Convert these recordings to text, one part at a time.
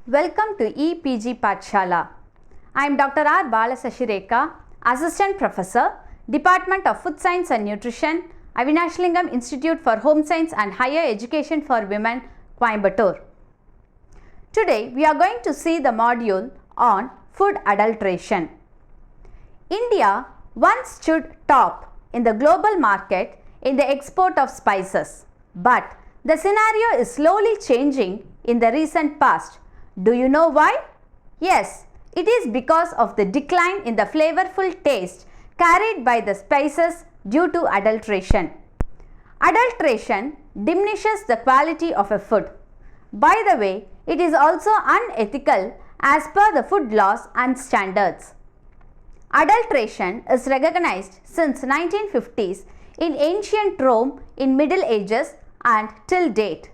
Welcome to EPG Pathshala. I am Dr. R. Balasashireka, Assistant Professor, Department of Food Science and Nutrition, Avinashlingam Institute for Home Science and Higher Education for Women, Coimbatore. Today we are going to see the module on food adulteration. India once stood top in the global market in the export of spices, but the scenario is slowly changing in the recent past. Do you know why? Yes, it is because of the decline in the flavorful taste carried by the spices due to adulteration. Adulteration diminishes the quality of a food. By the way, it is also unethical as per the food laws and standards. Adulteration is recognized since 1950s in ancient Rome, in Middle Ages and till date.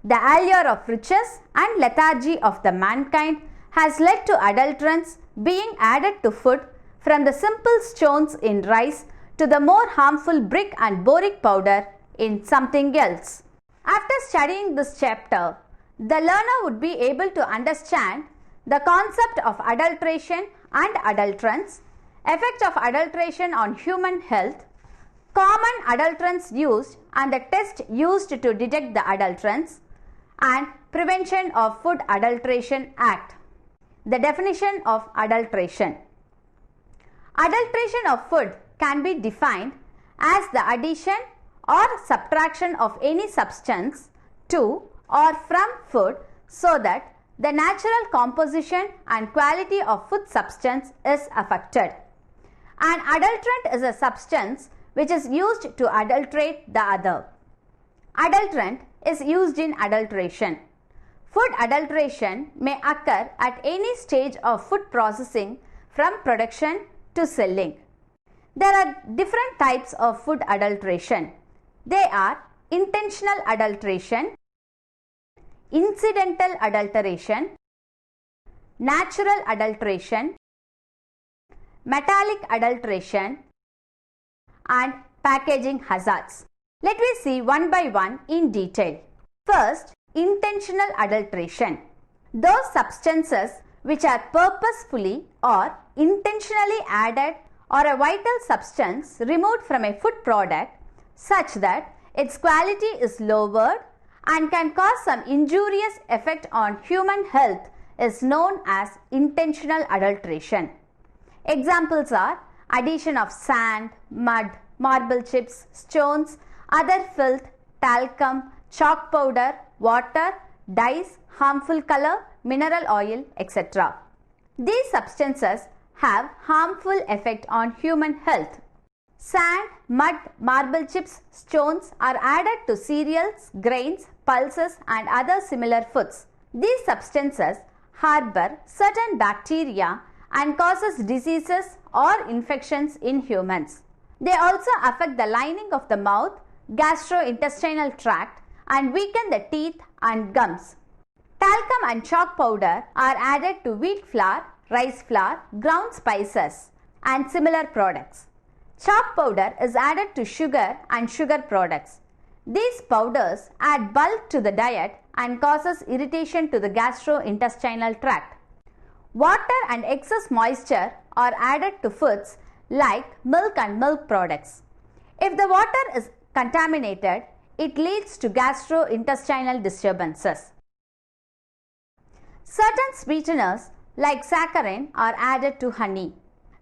The allure of riches and lethargy of the mankind has led to adulterants being added to food, from the simple stones in rice to the more harmful brick and boric powder in something else. After studying this chapter, the learner would be able to understand the concept of adulteration and adulterants, effect of adulteration on human health, common adulterants used and the test used to detect the adulterants, and Prevention of Food Adulteration Act. The definition of adulteration. Adulteration of food can be defined as the addition or subtraction of any substance to or from food so that the natural composition and quality of food substance is affected. An adulterant is a substance which is used to adulterate the other. Adulterant is used in adulteration. Food adulteration may occur at any stage of food processing, from production to selling. There are different types of food adulteration. They are intentional adulteration, incidental adulteration, natural adulteration, metallic adulteration, and packaging hazards. Let me see one by one in detail. First, intentional adulteration. Those substances which are purposefully or intentionally added or a vital substance removed from a food product such that its quality is lowered and can cause some injurious effect on human health is known as intentional adulteration. Examples are addition of sand, mud, marble chips, stones, other filth, talcum, chalk powder, water, dyes, harmful color, mineral oil, etc. These substances have harmful effect on human health. Sand, mud, marble chips, stones are added to cereals, grains, pulses and other similar foods. These substances harbor certain bacteria and causes diseases or infections in humans. They also affect the lining of the mouth, gastrointestinal tract and weaken the teeth and gums. Talcum and chalk powder are added to wheat flour, rice flour, ground spices and similar products. Chalk powder is added to sugar and sugar products. These powders add bulk to the diet and causes irritation to the gastrointestinal tract. Water and excess moisture are added to foods like milk and milk products. If the water is contaminated, it leads to gastrointestinal disturbances. Certain sweeteners like saccharin are added to honey.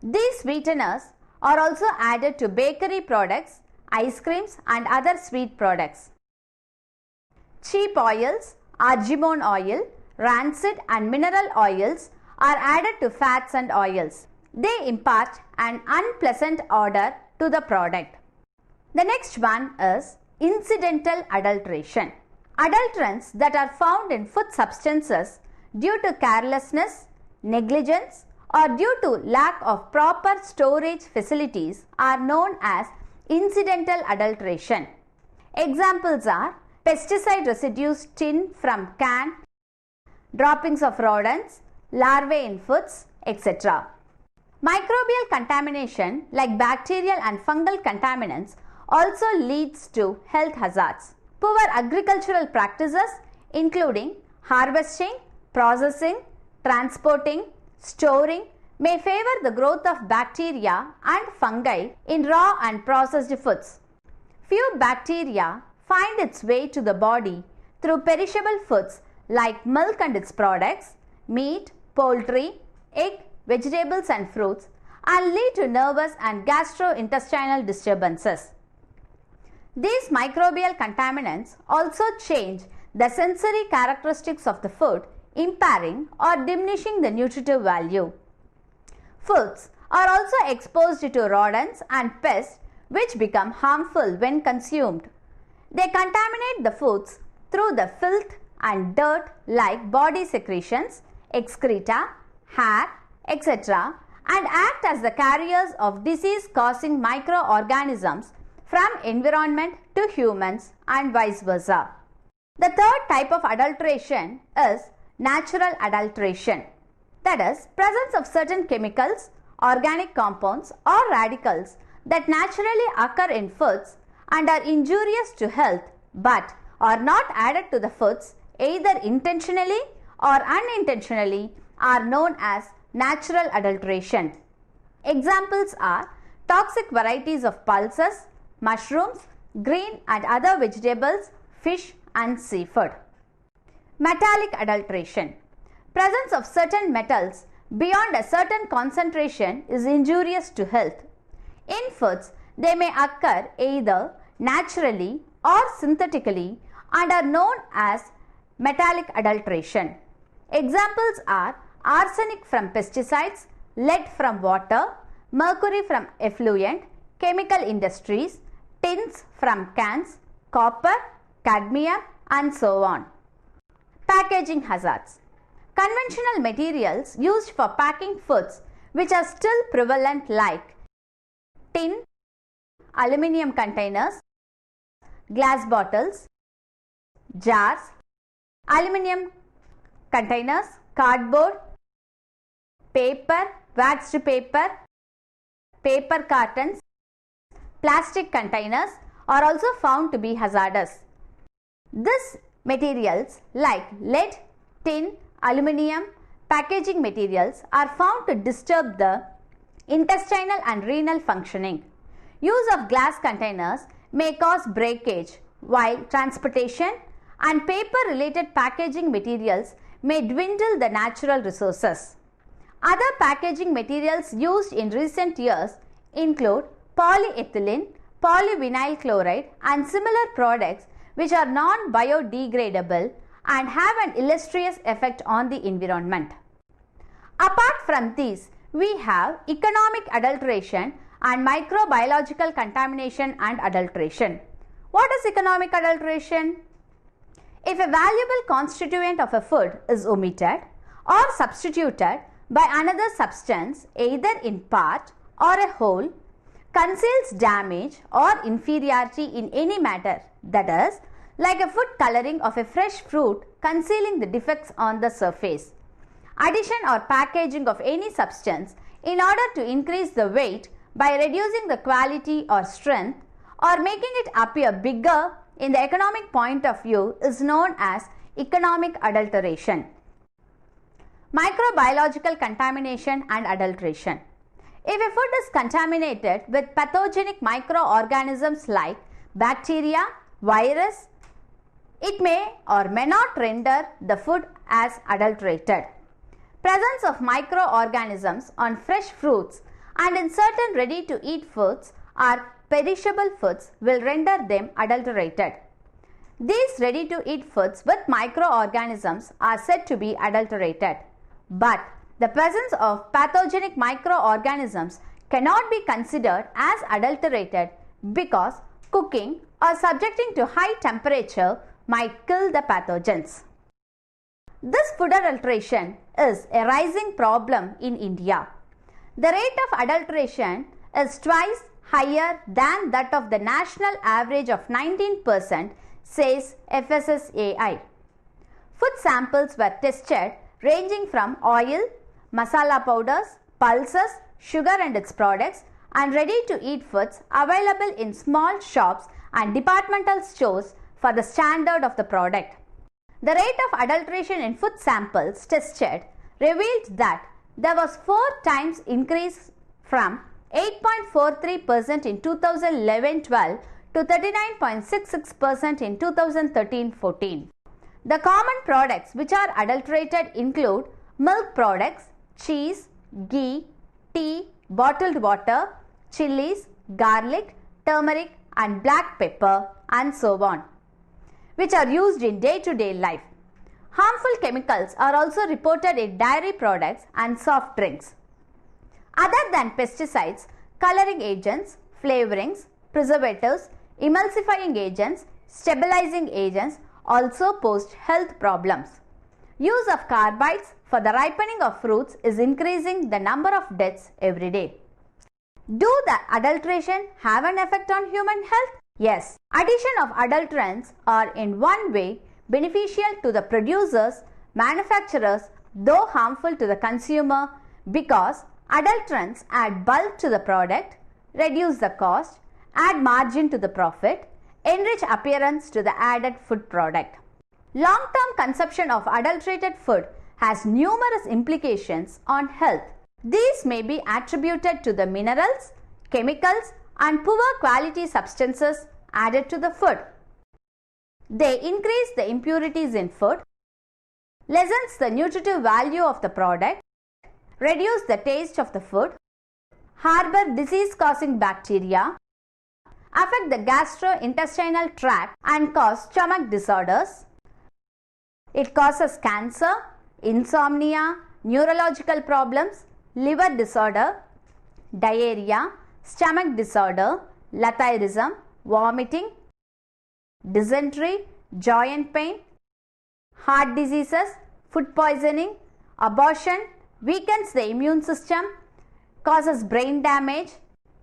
These sweeteners are also added to bakery products, ice creams and other sweet products. Cheap oils, argemone oil, rancid and mineral oils are added to fats and oils. They impart an unpleasant odor to the product. The next one is incidental adulteration. Adulterants that are found in food substances due to carelessness, negligence or due to lack of proper storage facilities are known as incidental adulteration. Examples are pesticide residues tin from can, droppings of rodents, larvae in foods, etc. Microbial contamination like bacterial and fungal contaminants also leads to health hazards. Poor agricultural practices including harvesting, processing, transporting, storing may favor the growth of bacteria and fungi in raw and processed foods. Few bacteria find its way to the body through perishable foods like milk and its products, meat, poultry, egg, vegetables and fruits, and lead to nervous and gastrointestinal disturbances. These microbial contaminants also change the sensory characteristics of the food, impairing or diminishing the nutritive value. Foods are also exposed to rodents and pests which become harmful when consumed. They contaminate the foods through the filth and dirt like body secretions, excreta, hair, etc. and act as the carriers of disease-causing microorganisms from environment to humans and vice versa. The third type of adulteration is natural adulteration. That is, presence of certain chemicals, organic compounds or radicals that naturally occur in foods and are injurious to health but are not added to the foods either intentionally or unintentionally are known as natural adulteration. Examples are toxic varieties of pulses, mushrooms, green and other vegetables, fish and seafood. Metallic adulteration. Presence of certain metals beyond a certain concentration is injurious to health. In foods, they may occur either naturally or synthetically and are known as metallic adulteration. Examples are arsenic from pesticides, lead from water, mercury from effluent, chemical industries, tins from cans, copper, cadmium and so on. Packaging hazards. Conventional materials used for packing foods which are still prevalent like tin, aluminium containers, glass bottles, jars, aluminium containers, cardboard, paper, waxed paper, paper cartons, plastic containers are also found to be hazardous. These materials like lead, tin, aluminium, packaging materials are found to disturb the intestinal and renal functioning. Use of glass containers may cause breakage, while transportation and paper-related packaging materials may dwindle the natural resources. Other packaging materials used in recent years include polyethylene, polyvinyl chloride and similar products which are non-biodegradable and have an illustrious effect on the environment. Apart from these, we have economic adulteration and microbiological contamination and adulteration. What is economic adulteration? If a valuable constituent of a food is omitted or substituted by another substance either in part or a whole, conceals damage or inferiority in any matter, that is, like a food coloring of a fresh fruit concealing the defects on the surface. Addition or packaging of any substance in order to increase the weight by reducing the quality or strength or making it appear bigger in the economic point of view is known as economic adulteration. Microbiological contamination and adulteration. If a food is contaminated with pathogenic microorganisms like bacteria, virus, it may or may not render the food as adulterated. Presence of microorganisms on fresh fruits and in certain ready-to-eat foods or perishable foods will render them adulterated. These ready-to-eat foods with microorganisms are said to be adulterated, but the presence of pathogenic microorganisms cannot be considered as adulterated because cooking or subjecting to high temperature might kill the pathogens. This food adulteration is a rising problem in India. The rate of adulteration is twice higher than that of the national average of 19%, says FSSAI. Food samples were tested ranging from oil, masala powders, pulses, sugar and its products, and ready-to-eat foods available in small shops and departmental stores for the standard of the product. The rate of adulteration in food samples tested revealed that there was 4 times increase from 8.43% in 2011-12 to 39.66% in 2013-14. The common products which are adulterated include milk products, cheese, ghee, tea, bottled water, chilies, garlic, turmeric and black pepper and so on, which are used in day-to-day life. Harmful chemicals are also reported in dairy products and soft drinks. Other than pesticides, coloring agents, flavorings, preservatives, emulsifying agents, stabilizing agents also pose health problems. Use of carbides for the ripening of fruits is increasing the number of deaths every day. Do the adulteration have an effect on human health? Yes. Addition of adulterants are in one way beneficial to the producers, manufacturers, though harmful to the consumer, because adulterants add bulk to the product, reduce the cost, add margin to the profit, enrich appearance to the added food product. Long-term consumption of adulterated food has numerous implications on health. These may be attributed to the minerals, chemicals and poor quality substances added to the food. They increase the impurities in food, lessens the nutritive value of the product, reduce the taste of the food, harbor disease-causing bacteria, affect the gastrointestinal tract and cause stomach disorders. It causes cancer, insomnia, neurological problems, liver disorder, diarrhea, stomach disorder, lethargism, vomiting, dysentery, joint pain, heart diseases, food poisoning, abortion, weakens the immune system, causes brain damage.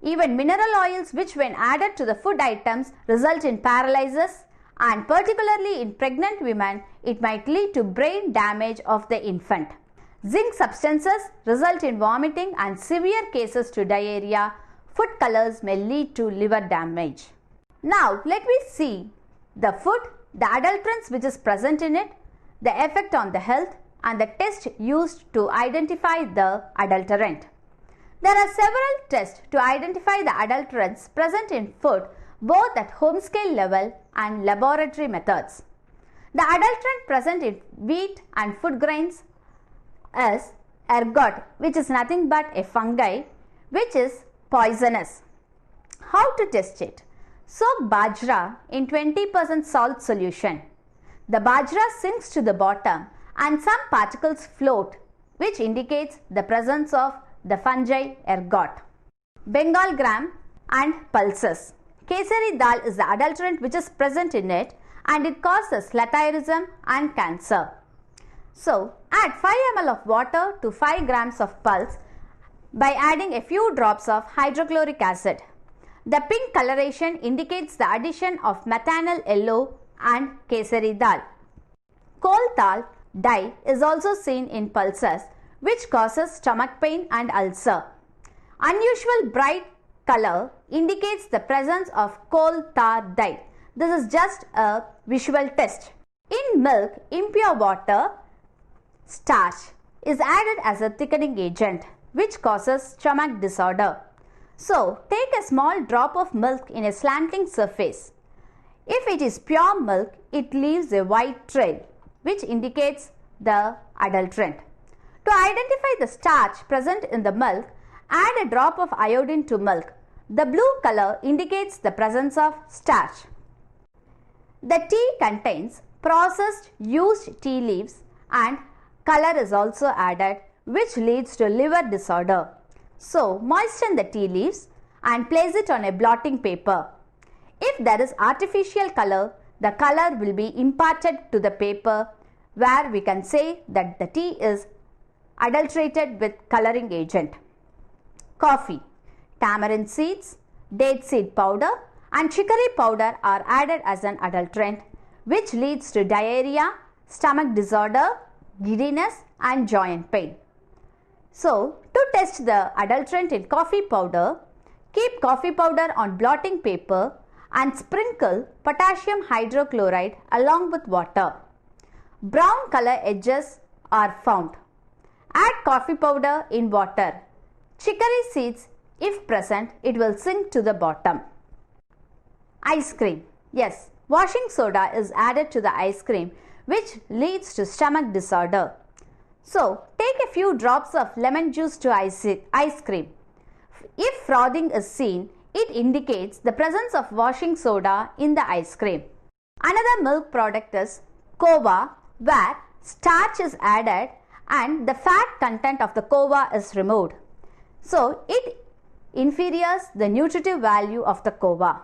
Even mineral oils which when added to the food items result in paralysis, and particularly in pregnant women it might lead to brain damage of the infant. Zinc substances result in vomiting and severe cases to diarrhea. Food colors may lead to liver damage. Now let me see the food, the adulterants which is present in it, the effect on the health and the test used to identify the adulterant. There are several tests to identify the adulterants present in food both at home scale level and laboratory methods. The adulterant present in wheat and food grains is ergot, which is nothing but a fungi which is poisonous. How to test it? Soak bajra in 20% salt solution. The bajra sinks to the bottom and some particles float, which indicates the presence of the fungi ergot. Bengal gram and pulses. Kesari dal is the adulterant which is present in it and it causes lethargism and cancer. So, add 5 ml of water to 5 grams of pulse by adding a few drops of hydrochloric acid. The pink coloration indicates the addition of methanol yellow and kesari dal. Kol dal dye is also seen in pulses, which causes stomach pain and ulcer. Unusual bright color indicates the presence of coal tar dye. This is just a visual test. In milk, impure water, starch is added as a thickening agent, which causes stomach disorder. So, take a small drop of milk in a slanting surface. If it is pure milk, it leaves a white trail, which indicates the adulterant. To identify the starch present in the milk, add a drop of iodine to milk. The blue color indicates the presence of starch. The tea contains processed used tea leaves and color is also added, which leads to liver disorder. So, moisten the tea leaves and place it on a blotting paper. If there is artificial color, the color will be imparted to the paper, where we can say that the tea is adulterated with coloring agent. Coffee, tamarind seeds, date seed powder and chicory powder are added as an adulterant, which leads to diarrhea, stomach disorder, giddiness and joint pain. So, to test the adulterant in coffee powder, keep coffee powder on blotting paper and sprinkle potassium hydrochloride along with water. Brown color edges are found. Add coffee powder in water. Chicory seeds, if present, it will sink to the bottom. Ice cream. Yes, washing soda is added to the ice cream, which leads to stomach disorder. So, take a few drops of lemon juice to ice cream. If frothing is seen, it indicates the presence of washing soda in the ice cream. Another milk product is Kova, where starch is added and the fat content of the Kova is removed. So, it inferiors the nutritive value of the Kova.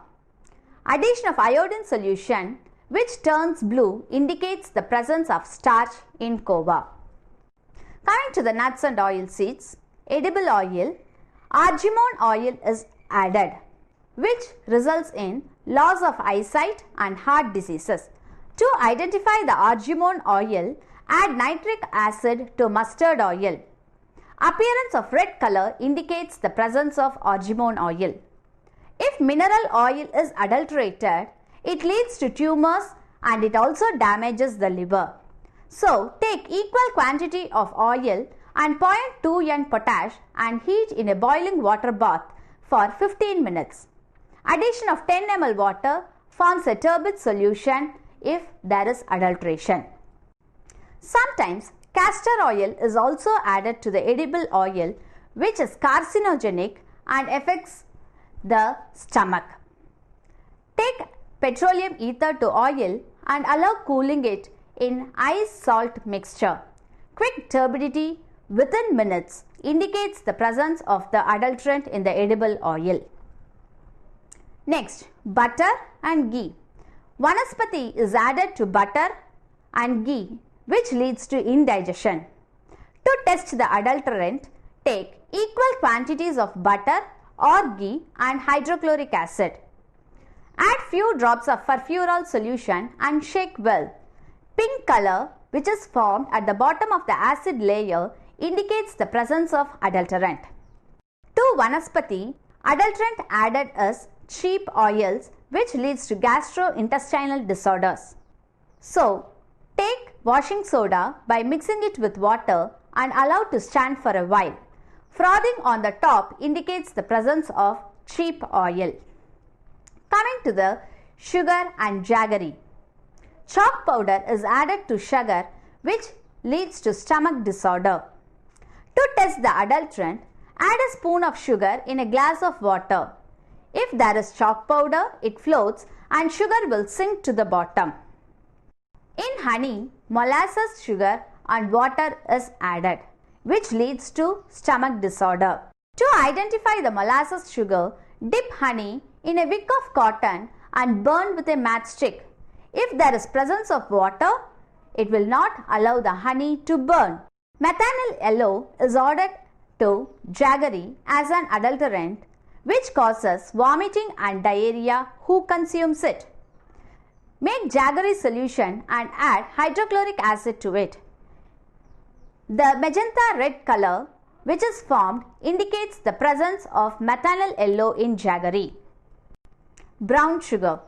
Addition of iodine solution, which turns blue, indicates the presence of starch in Kova. Coming to the nuts and oil seeds, edible oil, argemone oil is added, which results in loss of eyesight and heart diseases. To identify the argemone oil, add nitric acid to mustard oil. Appearance of red color indicates the presence of argemone oil. If mineral oil is adulterated, it leads to tumors and it also damages the liver. So, take equal quantity of oil and 0.2 N potash and heat in a boiling water bath for 15 minutes. Addition of 10 ml water forms a turbid solution if there is adulteration. Sometimes castor oil is also added to the edible oil, which is carcinogenic and affects the stomach. Take petroleum ether to oil and allow cooling it in ice salt mixture. Quick turbidity within minutes indicates the presence of the adulterant in the edible oil. Next, butter and ghee. Vanaspati is added to butter and ghee, which leads to indigestion. To test the adulterant, take equal quantities of butter or ghee and hydrochloric acid. Add few drops of furfural solution and shake well. Pink color, which is formed at the bottom of the acid layer, indicates the presence of adulterant. To Vanaspati, adulterant added is cheap oils, which leads to gastrointestinal disorders. So, take washing soda by mixing it with water and allow to stand for a while. Frothing on the top indicates the presence of cheap oil. Coming to the sugar and jaggery. Chalk powder is added to sugar, which leads to stomach disorder. To test the adulterant, add a spoon of sugar in a glass of water. If there is chalk powder, it floats and sugar will sink to the bottom. In honey, molasses, sugar and water is added, which leads to stomach disorder. To identify the molasses sugar, dip honey in a wick of cotton and burn with a matchstick. If there is presence of water, it will not allow the honey to burn. Methanol yellow is added to jaggery as an adulterant, which causes vomiting and diarrhea who consumes it. Make jaggery solution and add hydrochloric acid to it. The magenta red color, which is formed, indicates the presence of methanol yellow in jaggery. Brown sugar.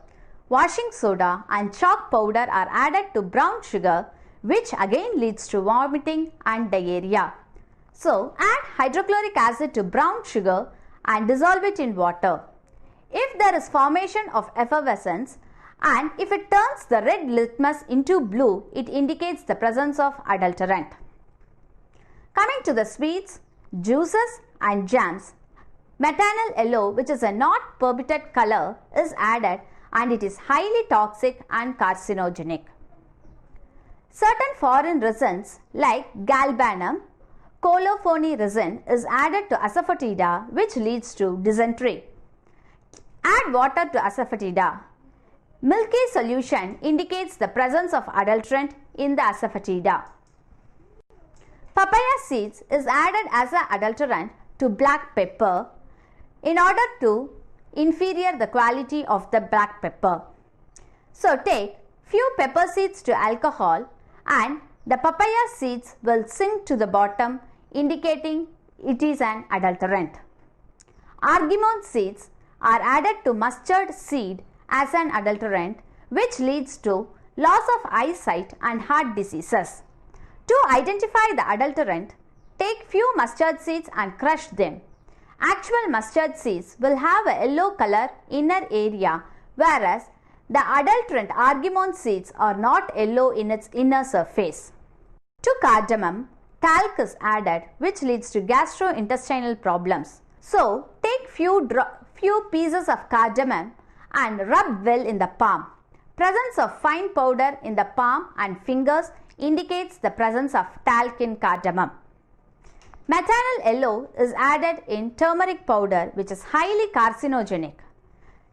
Washing soda and chalk powder are added to brown sugar, which again leads to vomiting and diarrhea. So, add hydrochloric acid to brown sugar and dissolve it in water. If there is formation of effervescence and if it turns the red litmus into blue, it indicates the presence of adulterant. Coming to the sweets, juices and jams, methanol yellow, which is a not permitted color, is added and it is highly toxic and carcinogenic. Certain foreign resins like galbanum, colophony resin is added to asafoetida, which leads to dysentery. Add water to asafoetida. Milky solution indicates the presence of adulterant in the asafoetida. Papaya seeds is added as an adulterant to black pepper in order to inferior the quality of the black pepper. So take few pepper seeds to alcohol and the papaya seeds will sink to the bottom, indicating it is an adulterant. Argemone seeds are added to mustard seed as an adulterant, which leads to loss of eyesight and heart diseases. To identify the adulterant, take few mustard seeds and crush them. Actual mustard seeds will have a yellow color inner area, whereas the adulterant argemone seeds are not yellow in its inner surface. To cardamom, talc is added, which leads to gastrointestinal problems. So, take few pieces of cardamom and rub well in the palm. Presence of fine powder in the palm and fingers indicates the presence of talc in cardamom. Methanol yellow is added in turmeric powder, which is highly carcinogenic.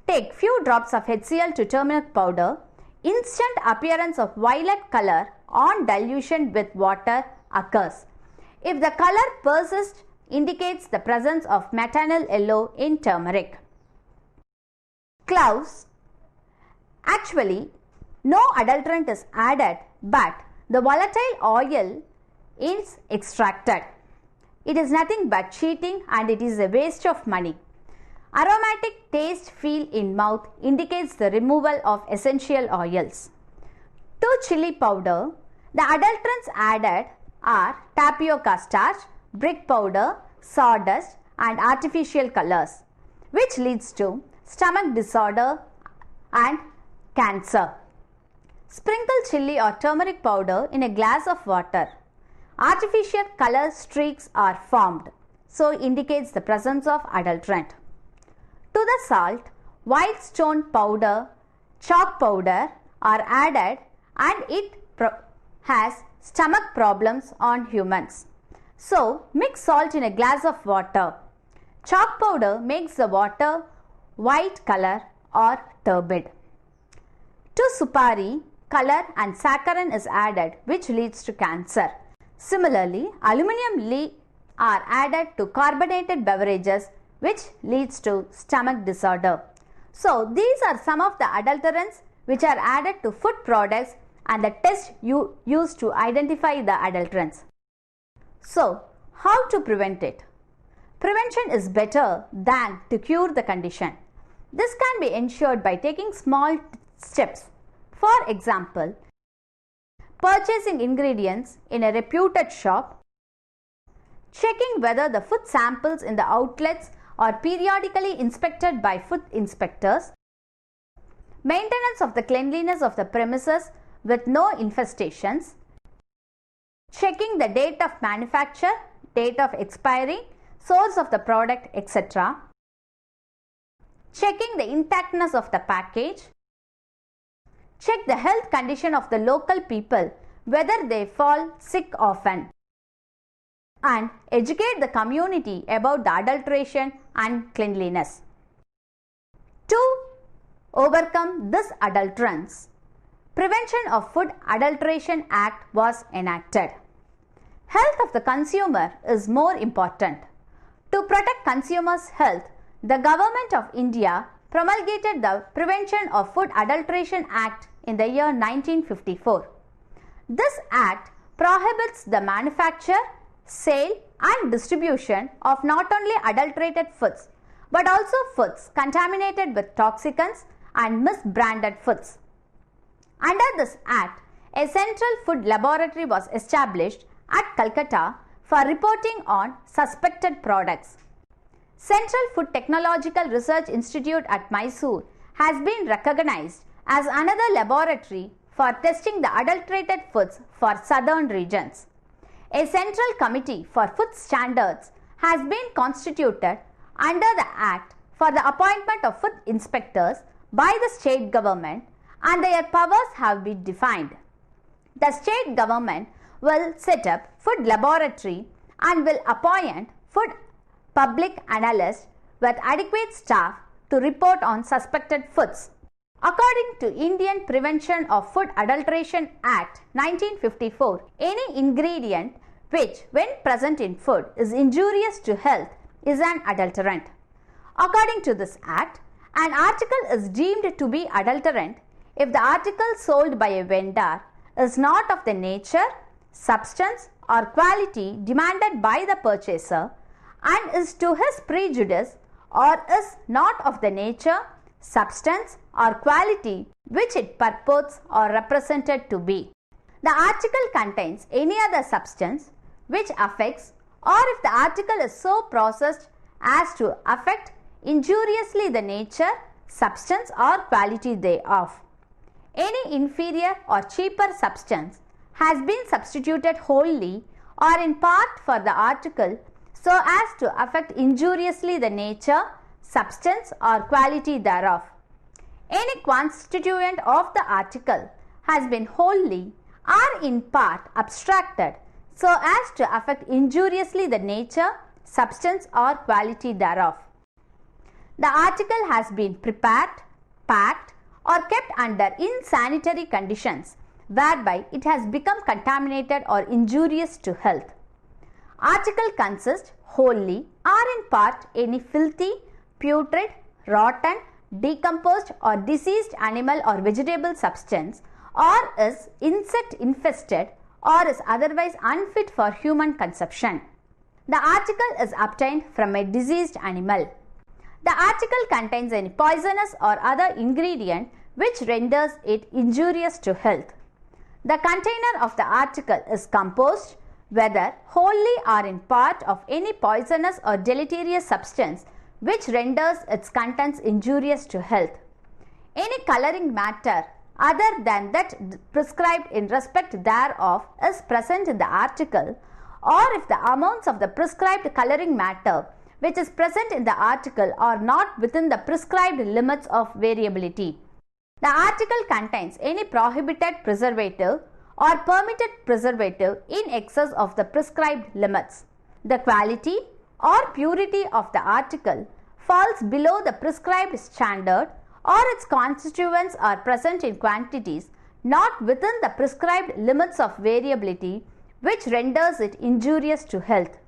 Take few drops of HCl to turmeric powder. Instant appearance of violet color on dilution with water occurs. If the color persists, indicates the presence of methanol yellow in turmeric. Cloves. Actually, no adulterant is added, but the volatile oil is extracted. It is nothing but cheating and it is a waste of money. Aromatic taste feel in mouth indicates the removal of essential oils. To chili powder, the adulterants added are tapioca starch, brick powder, sawdust and artificial colors, which leads to stomach disorder and cancer. Sprinkle chili or turmeric powder in a glass of water. Artificial color streaks are formed, so indicates the presence of adulterant. To the salt, white stone powder, chalk powder are added and it has stomach problems on humans. So, mix salt in a glass of water. Chalk powder makes the water white color or turbid. To supari, color and saccharin is added, which leads to cancer. Similarly, aluminium lead are added to carbonated beverages, which leads to stomach disorder. So, these are some of the adulterants which are added to food products and the test you use to identify the adulterants. So, how to prevent it? Prevention is better than to cure the condition. This can be ensured by taking small steps. For example, purchasing ingredients in a reputed shop, checking whether the food samples in the outlets are periodically inspected by food inspectors, maintenance of the cleanliness of the premises with no infestations, checking the date of manufacture, date of expiry, source of the product, etc. Checking the intactness of the package. Check the health condition of the local people, whether they fall sick often. And educate the community about the adulteration and cleanliness. To overcome this adulterants, Prevention of Food Adulteration Act was enacted. Health of the consumer is more important. To protect consumers' health, the Government of India promulgated the Prevention of Food Adulteration Act in the year 1954. This act prohibits the manufacture, sale and distribution of not only adulterated foods but also foods contaminated with toxicants and misbranded foods. Under this act, a central food laboratory was established at Calcutta for reporting on suspected products. Central Food Technological Research Institute at Mysore has been recognized as another laboratory for testing the adulterated foods for southern regions. A central committee for food standards has been constituted under the Act for the appointment of food inspectors by the state government, and their powers have been defined. The state government will set up food laboratory and will appoint food public analysts with adequate staff to report on suspected foods. According to Indian Prevention of Food Adulteration Act 1954, any ingredient which when present in food is injurious to health is an adulterant. According to this act, an article is deemed to be adulterant if the article sold by a vendor is not of the nature, substance or quality demanded by the purchaser and is to his prejudice, or is not of the nature, substance or quality which it purports or represented to be. The article contains any other substance which affects, or if the article is so processed as to affect injuriously the nature, substance or quality thereof. Any inferior or cheaper substance has been substituted wholly or in part for the article so as to affect injuriously the nature, substance or quality thereof. Any constituent of the article has been wholly or in part abstracted so as to affect injuriously the nature, substance or quality thereof. The article has been prepared, packed or kept under insanitary conditions whereby it has become contaminated or injurious to health. Article consists wholly or in part any filthy, putrid, rotten, decomposed or diseased animal or vegetable substance, or is insect infested or is otherwise unfit for human consumption. The article is obtained from a diseased animal. The article contains any poisonous or other ingredient which renders it injurious to health. The container of the article is composed, whether wholly or in part, of any poisonous or deleterious substance which renders its contents injurious to health. Any coloring matter other than that prescribed in respect thereof is present in the article, or if the amounts of the prescribed coloring matter which is present in the article are not within the prescribed limits of variability. The article contains any prohibited preservative or permitted preservative in excess of the prescribed limits. The quality or purity of the article falls below the prescribed standard, or its constituents are present in quantities not within the prescribed limits of variability which renders it injurious to health.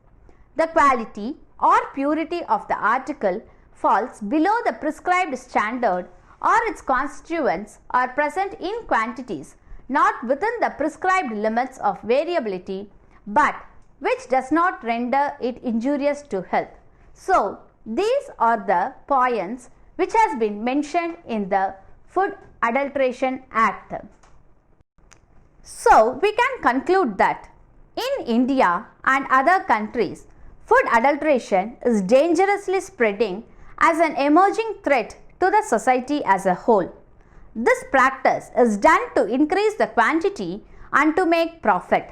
The quality or purity of the article falls below the prescribed standard, or its constituents are present in quantities not within the prescribed limits of variability but which does not render it injurious to health. So, these are the points which has been mentioned in the Food Adulteration Act. So, we can conclude that in India and other countries, food adulteration is dangerously spreading as an emerging threat to the society as a whole. This practice is done to increase the quantity and to make profit.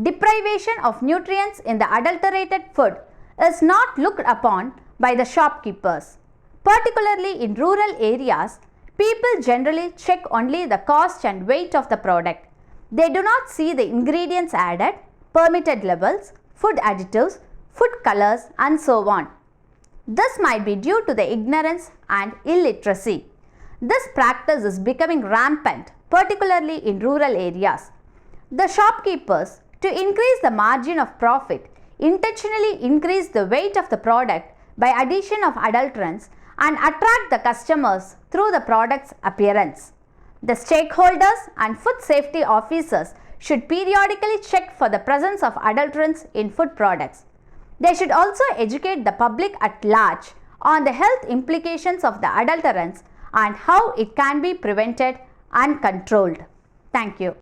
Deprivation of nutrients in the adulterated food is not looked upon by the shopkeepers. Particularly in rural areas, people generally check only the cost and weight of the product. They do not see the ingredients added, permitted levels, food additives, food colors and so on. This might be due to the ignorance and illiteracy. This practice is becoming rampant, particularly in rural areas. The shopkeepers, to increase the margin of profit, intentionally increase the weight of the product by addition of adulterants and attract the customers through the product's appearance. The stakeholders and food safety officers should periodically check for the presence of adulterants in food products. They should also educate the public at large on the health implications of the adulterants and how it can be prevented and controlled. Thank you.